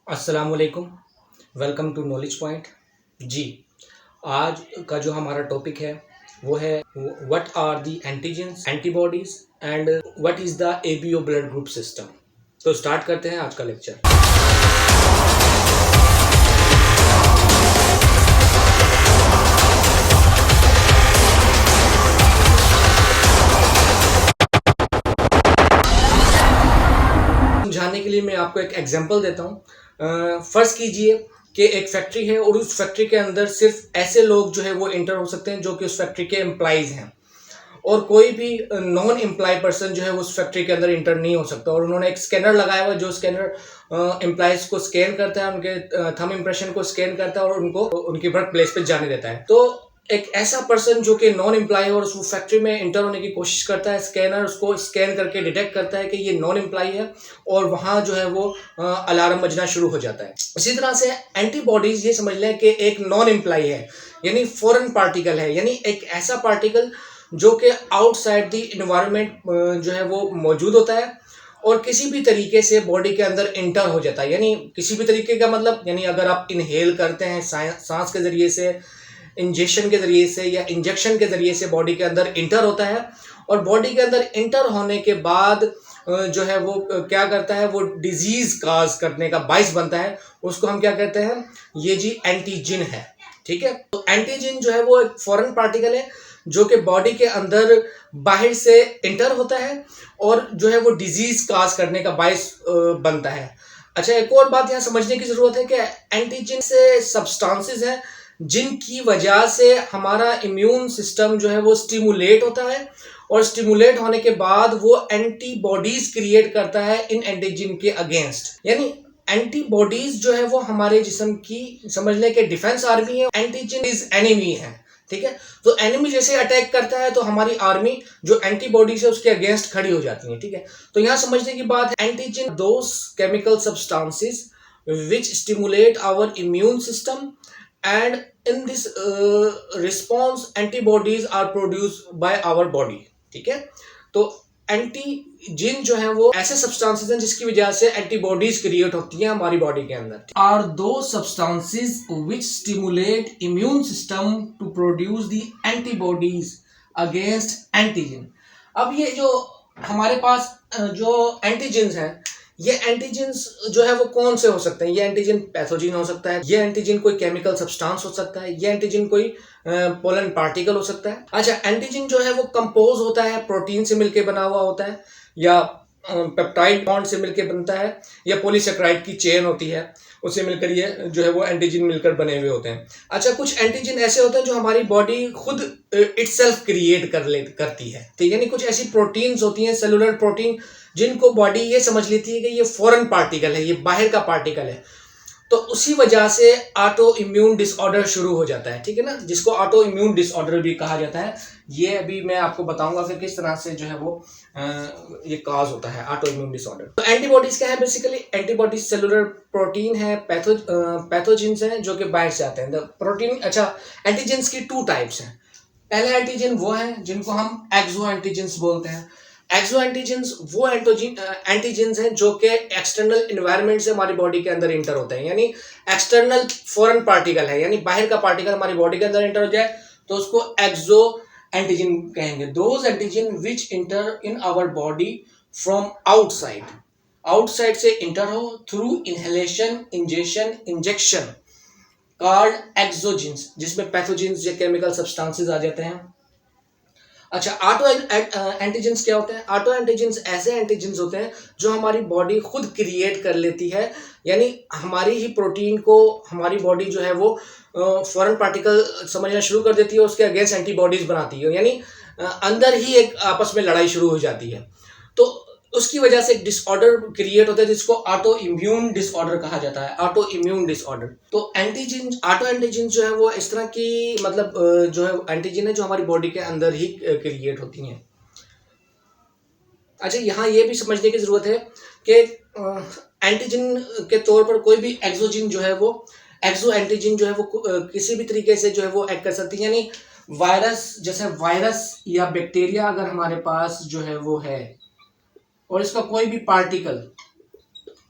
अस्सलाम वालेकुम। Welcome to knowledge point. जी, आज का जो हमारा टॉपिक है वो है what are the antigens, antibodies and what is the ABO blood group system. तो स्टार्ट करते हैं आज का लेक्चर। समझाने के लिए मैं आपको एक एग्जांपल देता हूँ। फ़र्ज़ कीजिए कि एक फैक्ट्री है और उस फैक्ट्री के अंदर सिर्फ ऐसे लोग जो है वो एंटर हो सकते हैं जो कि उस फैक्ट्री के एम्प्लॉइज़ हैं, और कोई भी नॉन एम्प्लॉय पर्सन जो है उस फैक्ट्री के अंदर इंटर नहीं हो सकता। और उन्होंने एक स्कैनर लगाया हुआ है जो स्कैनर एम्प्लॉयज़ को स्कैन करता है, उनके थंब इम्प्रेशन को स्कैन करता है और उनको उनकी वर्क प्लेस पे जाने देता है। तो एक ऐसा पर्सन जो कि नॉन एम्प्लॉय और उस फैक्ट्री में इंटर होने की कोशिश करता है, स्कैनर उसको स्कैन करके डिटेक्ट करता है कि ये नॉन एम्प्लॉय है और वहाँ जो है वो अलार्म बजना शुरू हो जाता है। इसी तरह से एंटीबॉडीज ये समझ लें कि एक नॉन एम्प्लॉय है, यानी फॉरेन पार्टिकल है, यानी एक ऐसा पार्टिकल जो कि आउटसाइड द इन्वायरमेंट जो है वो मौजूद होता है और किसी भी तरीके से बॉडी के अंदर इंटर हो जाता है। यानी किसी भी तरीके का मतलब, यानी अगर आप इनहेल करते हैं सांस के ज़रिए से, इंजेक्शन के ज़रिए से या इंजेक्शन के ज़रिए से बॉडी के अंदर इंटर होता है, और बॉडी के अंदर इंटर होने के बाद जो है वो क्या करता है, वो डिजीज़ काज करने का बाइस बनता है। उसको हम क्या कहते हैं, ये जी एंटीजन है। ठीक है, तो एंटीजन जो है वो एक फॉरेन पार्टिकल है जो कि बॉडी के अंदर बाहर से इंटर होता है और जो है वो डिजीज काज करने का बायस बनता है। अच्छा, एक और बात यहाँ समझने की जरूरत है कि एंटीजन से सब्सटेंसेस हैं जिनकी वजह से हमारा इम्यून सिस्टम जो है वो स्टिमुलेट होता है, और स्टिमुलेट होने के बाद वो एंटीबॉडीज क्रिएट करता है इन एंटीजन के अगेंस्ट। यानी एंटीबॉडीज जो है वो हमारे जिस्म की समझ लें कि डिफेंस आर्मी है, एंटीजन इज एनिमी है। ठीक है, तो एनिमी जैसे अटैक करता है तो हमारी आर्मी जो एंटीबॉडीज है उसके अगेंस्ट खड़ी हो जाती है। ठीक है, तो यहाँ समझने की बात है, antigen those chemical substances which stimulate our immune system, and in this response antibodies are produced by our body। ठीक है, तो एंटीजन जो है वो ऐसे सब्सटेंसेस हैं जिसकी वजह से एंटीबॉडीज क्रिएट होती हैं हमारी बॉडी के अंदर। आर दो substances which stimulate immune system to produce the antibodies against antigen. अब ये जो हमारे पास जो एंटीजन्स हैं, ये एंटीजन्स जो है वो कौन से हो सकते हैं? ये एंटीजन पैथोजन हो सकता है, ये एंटीजन कोई केमिकल सब्सटेंस हो सकता है, ये एंटीजन कोई पोलन पार्टिकल हो सकता है। अच्छा, एंटीजन जो है वो कंपोज होता है, प्रोटीन से मिलकर बना हुआ होता है, या पेप्टाइड बॉन्ड से मिलकर बनता है, या पॉलीसेकेराइड की चेन होती है उससे मिलकर ये जो है वो एंटीजन मिलकर बने हुए होते हैं। अच्छा, कुछ एंटीजन ऐसे होते हैं जो हमारी बॉडी खुद इटसेल्फ क्रिएट करती है। ठीक, यानी कुछ ऐसी प्रोटीन्स होती हैं, सेलुलर प्रोटीन, जिनको बॉडी ये समझ लेती है कि ये फॉरेन पार्टिकल है, ये बाहर का पार्टिकल है, तो उसी वजह से ऑटो इम्यून डिसऑर्डर शुरू हो जाता है। ठीक है ना, जिसको ऑटो इम्यून डिसऑर्डर भी कहा जाता है। ये अभी मैं आपको बताऊंगा कि किस तरह से जो है वो ये काज होता है ऑटो इम्यून डिसऑर्डर। तो एंटीबॉडीज क्या है? बेसिकली एंटीबॉडीज सेलुलर प्रोटीन है, पैथोजेंस हैं जो कि बाहर से आते हैं प्रोटीन। अच्छा, एंटीजेंस की टू टाइप्स हैं। पहले एंटीजन वो हैं जिनको हम एक्सो एंटीजेंस बोलते हैं। एक्सो एंटीजेंस वो एंटीजेंस हैं जो कि एक्सटर्नल इन्वायरमेंट से हमारी बॉडी के अंदर इंटर होते हैं, यानी एक्सटर्नल फॉरेन पार्टिकल है, यानी बाहर का पार्टिकल हमारी बॉडी के अंदर इंटर हो जाए तो उसको एक्सो एंटीजन कहेंगे। Those antigen which enter in our body from outside, outside से इंटर हो through inhalation, injection, called exogens, जिसमें पैथोजेंस या केमिकल सब्सटेंसेस आ जाते हैं। अच्छा, ऑटो एंटीजेंस क्या होते हैं? ऑटो एंटीजेंस ऐसे एंटीजेंस होते हैं जो हमारी बॉडी खुद क्रिएट कर लेती है, यानी हमारी ही प्रोटीन को हमारी बॉडी जो है वो फॉरेन पार्टिकल समझना शुरू कर देती है, उसके अगेंस्ट एंटीबॉडीज बनाती है, यानी अंदर ही एक आपस में लड़ाई शुरू हो जाती है। तो उसकी वजह से एक डिसऑर्डर क्रिएट होता है जिसको ऑटो इम्यून डिसऑर्डर कहा जाता है, ऑटो इम्यून डिसऑर्डर। तो एंटीजन, ऑटो एंटीजन जो है वो इस तरह की मतलब जो है एंटीजन है जो हमारी बॉडी के अंदर ही क्रिएट होती हैं। अच्छा, यहाँ ये भी समझने की जरूरत है कि एंटीजन के तौर पर कोई भी एक्सोजन जो है वो, एक्सो एंटीजन जो है वो किसी भी तरीके से जो है वो एक्ट कर सकती है, यानी वायरस, जैसे वायरस या बैक्टीरिया अगर हमारे पास जो है वो है और इसका कोई भी पार्टिकल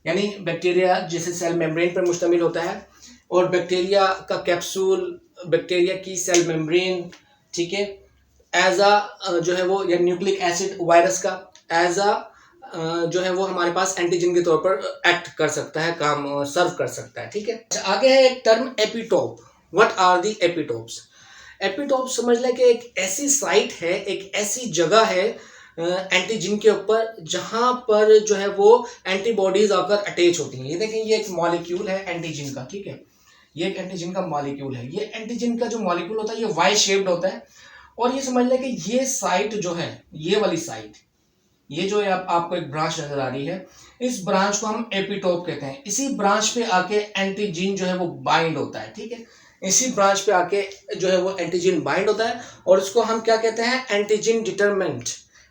यानी बैक्टीरिया जैसे सेल मेम्ब्रेन पर मुश्तमिल होता है, और बैक्टीरिया का कैप्सूल, बैक्टीरिया की सेल मेम्ब्रेन, ठीक है, एज अ जो है वो, या न्यूक्लिक एसिड वायरस का एज अ जो है वो हमारे पास एंटीजन के तौर पर एक्ट कर सकता है, काम सर्व कर सकता है, ठीक है। अच्छा, आगे है एक term epitope. What are the epitopes? Epitope समझ लें कि एक ऐसी साइट है, एक ऐसी जगह है एंटीजन के ऊपर जहां पर जो है वो एंटीबॉडीज आकर अटैच होती हैं। ये देखें, ये एक मॉलिक्यूल है एंटीजन का, ठीक है, ये एक एंटीजन का मॉलिक्यूल है। ये एंटीजन का जो मॉलिक्यूल होता है ये वाई शेप्ड होता है, और ये समझ लें कि ये साइट जो है, ये वाली साइट, ये जो है आपको एक ब्रांच नजर आ रही है, इस ब्रांच को हम एपिटोप कहते हैं। इसी ब्रांच पे आके एंटीजन जो है वो बाइंड होता है, ठीक है, इसी ब्रांच पे आके जो है वो एंटीजन बाइंड होता है, और इसको हम क्या कहते हैं? Antigen determent.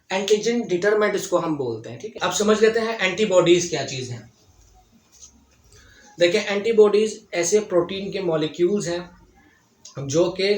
एंटीजन डिटरमेंट इसको हम बोलते हैं, ठीक है। अब समझ लेते हैं एंटीबॉडीज क्या चीज है। देखिए, एंटीबॉडीज ऐसे प्रोटीन के मॉलिक्यूल्स हैं जो कि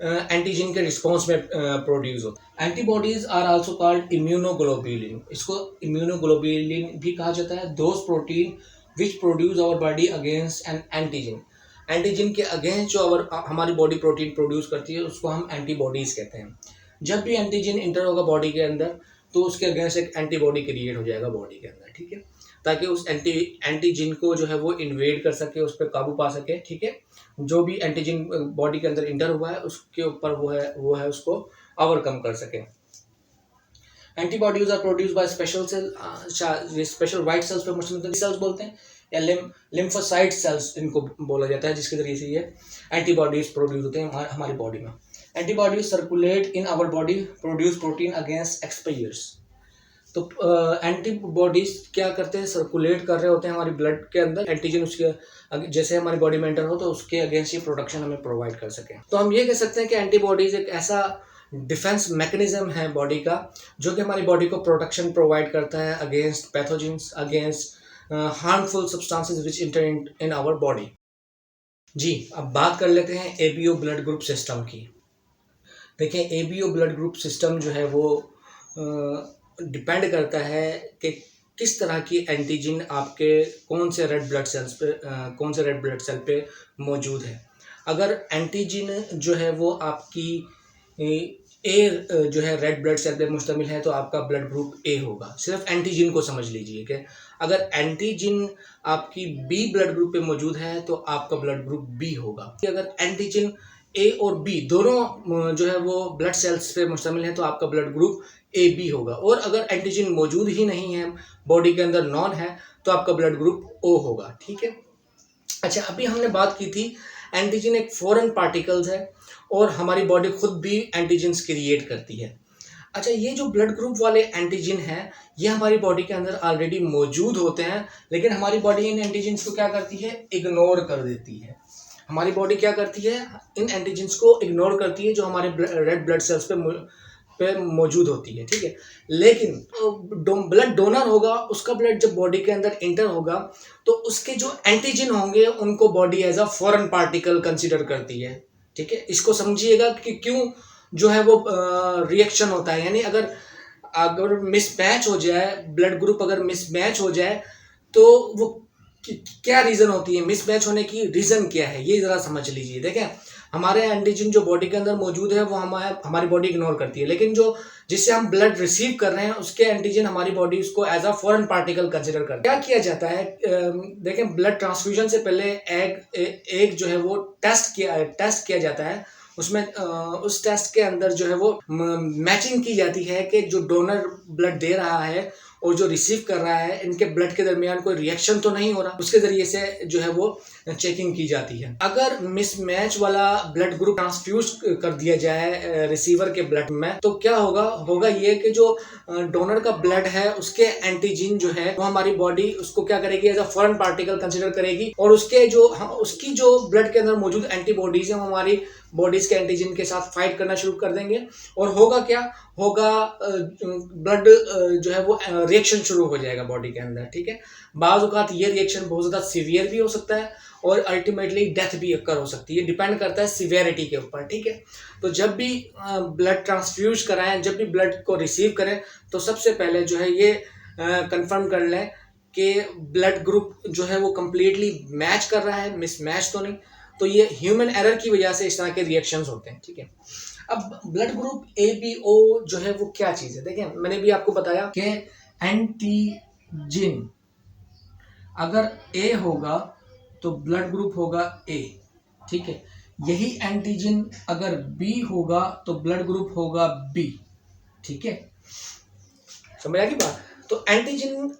एंटीजन के रिस्पॉन्स में प्रोड्यूस होते हैं। Antibodies are also called immunoglobulin. इसको इम्यूनोग्लोबुलिन भी कहा जाता है। Those protein which produce our body against an antigen. Antigen के अगेंस्ट जो हमारी बॉडी प्रोटीन प्रोड्यूस करती है उसको हम एंटीबॉडीज कहते हैं। जब भी एंटीजन इंटर होगा बॉडी के अंदर तो उसके अगेंस्ट एक एंटीबॉडी क्रिएट हो जाएगा बॉडी के अंदर, ठीक है, ताकि उस एंटीजन को जो है वो इन्वेड कर सके, उस पर काबू पा सके, ठीक है। जो भी एंटीजन बॉडी के अंदर इंटर हुआ है उसके ऊपर वो है उसको ओवरकम कर सके। Antibodies are produce by special cell, special white cells पे मुश्तमिल सेल्स बोलते हैं, या लिम्फोसाइट सेल्स इनको बोला जाता है, जिसके जरिए से ये एंटीबॉडीज प्रोड्यूस होते हैं हमारी बॉडी में। Antibodies circulate in our body, produce protein against expires. तो एंटीबॉडीज क्या करते हैं? सर्कुलेट कर रहे होते हैं हमारी ब्लड के अंदर, एंटीजन उसके जैसे हमारी बॉडी में एंटर हो तो उसके अगेंस्ट ये प्रोडक्शन हमें प्रोवाइड कर सके। तो हम ये कह सकते हैं कि एंटीबॉडीज एक ऐसा डिफेंस मैकेनिज्म है बॉडी का जो कि हमारी बॉडी को प्रोटेक्शन प्रोवाइड करता है against pathogens, against harmful substances which enter in our body. जी, अब बात कर लेते हैं एबीओ ब्लड ग्रुप सिस्टम की। देखिए, एबीओ ब्लड ग्रुप सिस्टम जो है वो डिपेंड करता है कि किस तरह की एंटीजन आपके कौन से रेड ब्लड सेल पे मौजूद है। अगर एंटीजन जो है वो आपकी जो है रेड ब्लड सेल पे मुश्तमिल है तो आपका ब्लड ग्रुप ए होगा। सिर्फ एंटीजन को समझ लीजिए कि अगर एंटीजन आपकी बी ब्लड ग्रुप पे मौजूद है तो आपका ब्लड ग्रुप बी होगा। अगर एंटीजन ए और बी दोनों जो है वो ब्लड सेल्स पे मुश्तमिल है तो आपका ब्लड ग्रुप ए बी होगा। और अगर एंटीजन मौजूद ही नहीं है, बॉडी के अंदर नॉन है, तो आपका ब्लड ग्रुप ओ होगा, ठीक है। अच्छा, अभी हमने बात की थी एंटीजन एक फॉरेन पार्टिकल्स है और हमारी बॉडी खुद भी एंटीजन्स क्रिएट करती है। अच्छा, ये जो ब्लड ग्रुप वाले एंटीजन हैं ये हमारी बॉडी के अंदर ऑलरेडी मौजूद होते हैं, लेकिन हमारी बॉडी इन एंटीजन्स को क्या करती है? इग्नोर कर देती है। हमारी बॉडी क्या करती है? इन एंटीजन्स को इग्नोर करती है जो हमारे रेड ब्लड सेल्स पे मौजूद होती है, ठीक है। लेकिन ब्लड डोनर होगा, उसका ब्लड जब बॉडी के अंदर इंटर होगा तो उसके जो एंटीजन होंगे उनको body as a foreign particle consider करती है, ठीक है। इसको समझिएगा कि क्यों जो है वो रिएक्शन होता है। यानी अगर मिसमैच हो जाए, ब्लड ग्रुप अगर मिसमैच हो जाए तो वो क्या रीज़न होती है? मिसमैच होने की रीज़न क्या है ये ज़रा समझ लीजिए। देखें, हमारे एंटीजन जो बॉडी के अंदर मौजूद है वो हमारी बॉडी इग्नोर करती है, लेकिन जिससे हम ब्लड रिसीव कर रहे हैं उसके एंटीजन हमारी बॉडी उसको as a foreign particle consider करती है। क्या किया जाता है? देखें, ब्लड ट्रांसफ्यूजन से पहले एक जो है वो टेस्ट किया जाता है। उसमें उस टेस्ट के अंदर जो है वो मैचिंग की जाती है कि जो डोनर ब्लड दे रहा है और जो रिसीव कर रहा है इनके ब्लड के दरमियान कोई रिएक्शन तो नहीं हो रहा। उसके जरिए से जो है वो चेकिंग की जाती है। अगर मिसमैच वाला ब्लड ग्रुप ट्रांसफ्यूज कर दिया जाए रिसीवर के ब्लड में तो क्या होगा ये कि जो डोनर का ब्लड है उसके एंटीजन जो है वो हमारी बॉडी उसको क्या करेगी? As a foreign particle consider करेगी, और उसकी जो ब्लड के अंदर मौजूद एंटीबॉडीज है वो हमारी बॉडीज के एंटीजन के साथ फाइट करना शुरू कर देंगे। और होगा क्या? ब्लड जो है वो रिएक्शन शुरू हो जाएगा बॉडी के अंदर, ठीक है। बाज़ औक़ात ये रिएक्शन बहुत ज़्यादा सीवियर भी हो सकता है और अल्टीमेटली डेथ भी अक्कर हो सकती है, डिपेंड करता है सीवियरिटी के ऊपर, ठीक है। तो जब भी ब्लड ट्रांसफ्यूज कराएं, जब भी ब्लड को रिसीव करें तो सबसे पहले जो है ये कंफर्म कर लें कि ब्लड ग्रुप जो है वो कम्प्लीटली मैच कर रहा है, मिसमैच तो नहीं। तो ये ह्यूमन एरर की वजह से इस तरह के रिएक्शंस होते हैं, ठीक है। अब ब्लड ग्रुप ABO जो है वो क्या चीज़ है, देखिए मैंने भी आपको बताया कि एंटीजन अगर A होगा तो ब्लड ग्रुप होगा A, ठीक है। यही एंटीजन अगर B होगा तो ब्लड ग्रुप होगा B, ठीक है। समझ आ गई बात। तो एंटीजन,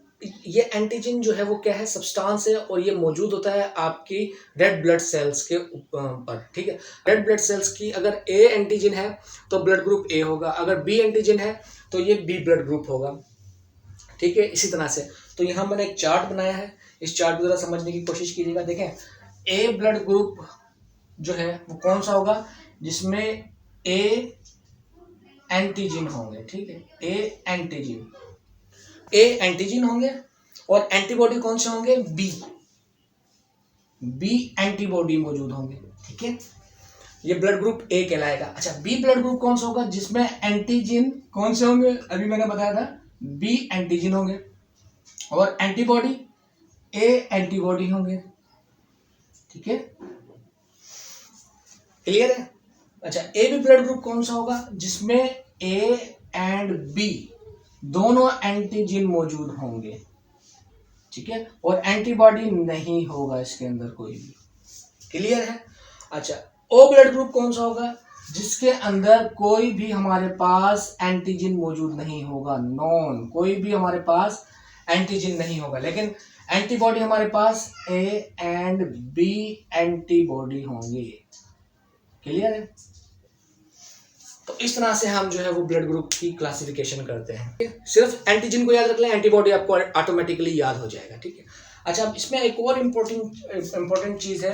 ये एंटीजन जो है वो क्या है, सब्सटेंस है, और ये मौजूद होता है आपकी रेड ब्लड सेल्स के ऊपर, ठीक है। रेड ब्लड सेल्स की अगर A एंटीजन है तो ब्लड ग्रुप A होगा, अगर B एंटीजन है तो ये B ब्लड ग्रुप होगा, ठीक है। इसी तरह से तो यहाँ मैंने एक चार्ट बनाया है, इस चार्ट को जरा समझने की कोशिश कीजिएगा। देखें A ब्लड ग्रुप जो है वो कौन सा होगा, जिसमें A एंटीजन होंगे, ठीक है। ए एंटीजन होंगे और एंटीबॉडी कौन से होंगे, बी एंटीबॉडी मौजूद होंगे, ठीक है। ये ब्लड ग्रुप ए कहलाएगा। अच्छा, बी ब्लड ग्रुप कौन सा होगा, जिसमें एंटीजन कौन से होंगे, अभी मैंने बताया था बी एंटीजन होंगे और एंटीबॉडी ए एंटीबॉडी होंगे, ठीक है। क्लियर है। अच्छा, ए बी ब्लड ग्रुप कौन सा होगा, जिसमें ए एंड बी दोनों एंटीजन मौजूद होंगे, ठीक है, और एंटीबॉडी नहीं होगा इसके अंदर कोई भी। क्लियर है। अच्छा, ओ ब्लड ग्रुप कौन सा होगा, जिसके अंदर कोई भी हमारे पास एंटीजन मौजूद नहीं होगा, नॉन, कोई भी हमारे पास एंटीजन नहीं होगा, लेकिन एंटीबॉडी हमारे पास ए एंड बी एंटीबॉडी होंगे। क्लियर है। तो इस तरह से हम जो है वो ब्लड ग्रुप की क्लासिफिकेशन करते हैं। सिर्फ एंटीजन को याद रख लें, एंटीबॉडी आपको ऑटोमेटिकली याद हो जाएगा, ठीक है। अच्छा, अब इसमें एक और इम्पोर्टेंट चीज है,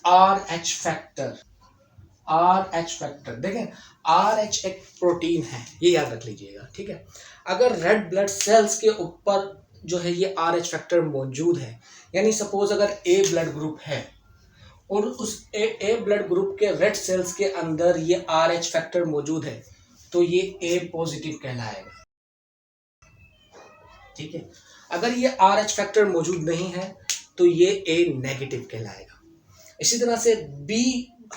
RH फैक्टर। RH फैक्टर देखें, RH एक प्रोटीन है, ये याद रख लीजिएगा, ठीक है। अगर रेड ब्लड सेल्स के ऊपर जो है ये RH फैक्टर मौजूद है, यानी सपोज अगर A ब्लड ग्रुप है और उस ए ब्लड ग्रुप के रेड सेल्स के अंदर ये RH फैक्टर मौजूद है, तो ये A पॉजिटिव कहलाएगा, ठीक है। अगर ये RH फैक्टर मौजूद नहीं है तो ये A नेगेटिव कहलाएगा। इसी तरह से B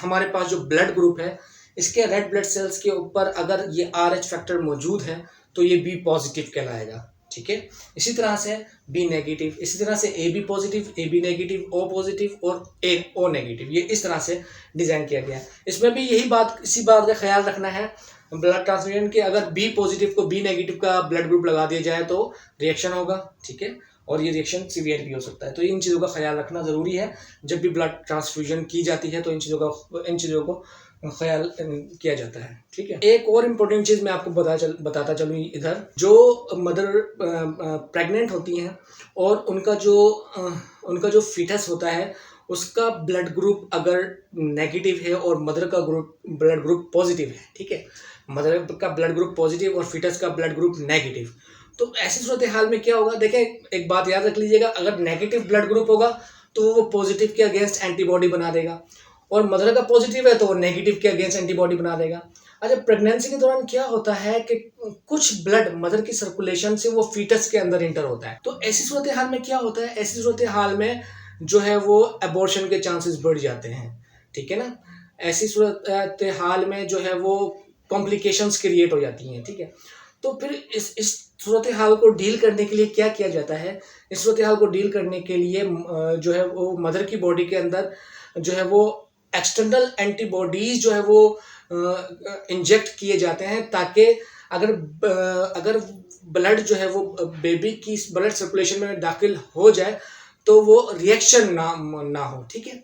हमारे पास जो ब्लड ग्रुप है, इसके रेड ब्लड सेल्स के ऊपर अगर ये RH फैक्टर मौजूद है तो ये B पॉजिटिव कहलाएगा, ठीक है। इसी तरह से B नेगेटिव, इसी तरह से AB positive, AB negative, O positive और O नेगेटिव, ये इस तरह से डिजाइन किया गया है। इसमें भी यही बात, इसी बात का ख्याल रखना है ब्लड ट्रांसफ्यूजन के, अगर B पॉजिटिव को B नेगेटिव का ब्लड ग्रुप लगा दिया जाए तो रिएक्शन होगा, ठीक है, और ये रिएक्शन सीवियर भी हो सकता है। तो इन चीज़ों का ख्याल रखना ज़रूरी है जब भी ब्लड ट्रांसफ्यूजन की जाती है, तो इन चीज़ों को ख्याल किया जाता है, ठीक है। एक और इम्पोर्टेंट चीज़ मैं आपको बताता चलूँ इधर, जो मदर प्रेग्नेंट होती हैं और उनका जो फीटस होता है उसका ब्लड ग्रुप अगर नेगेटिव है और मदर का ब्लड ग्रुप पॉजिटिव है, ठीक है, मदर का ब्लड ग्रुप पॉजिटिव और फीटस का ब्लड ग्रुप नेगेटिव, तो ऐसी सूरत हाल में क्या होगा, देखें एक बात याद रख लीजिएगा, अगर नेगेटिव ब्लड ग्रुप होगा तो वो पॉजिटिव के अगेंस्ट एंटीबॉडी बना देगा, और मदर का पॉजिटिव है तो वो नेगेटिव के अगेंस्ट एंटीबॉडी बना देगा। अच्छा, प्रेगनेंसी के दौरान क्या होता है कि कुछ ब्लड मदर की सर्कुलेशन से वो फीटस के अंदर इंटर होता है, तो ऐसी सूरत हाल में क्या होता है, ऐसी सूरत हाल में जो है वो एबॉर्शन के चांसेस बढ़ जाते हैं, ठीक है ना। ऐसी सूरत हाल में जो है वो कॉम्प्लिकेशंस क्रिएट हो जाती हैं, ठीक है। तो फिर इस सूरत हाल को डील करने के लिए क्या किया जाता है, इस सूरत हाल को डील करने के लिए जो है वो मदर की बॉडी के अंदर जो है वो एक्सटर्नल एंटीबॉडीज जो है वो इंजेक्ट किए जाते हैं, ताकि अगर ब्लड जो है वो बेबी की ब्लड सर्कुलेशन में दाखिल हो जाए तो वो रिएक्शन ना हो, ठीक है।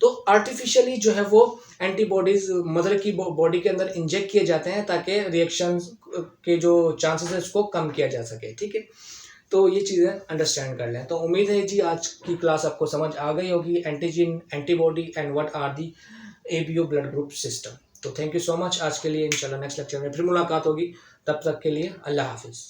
तो आर्टिफिशियली जो है वो एंटीबॉडीज मदर की बॉडी के अंदर इंजेक्ट किए जाते हैं ताकि रिएक्शन के जो चांसेस है उसको कम किया जा सके, ठीक है। तो ये चीज़ें अंडरस्टैंड कर लें। तो उम्मीद है जी आज की क्लास आपको समझ आ गई होगी, antigen, antibody and what are the ABO blood group system. तो थैंक यू सो मच। आज के लिए इंशाल्लाह नेक्स्ट लेक्चर में फिर मुलाकात होगी, तब तक के लिए अल्लाह हाफिज़।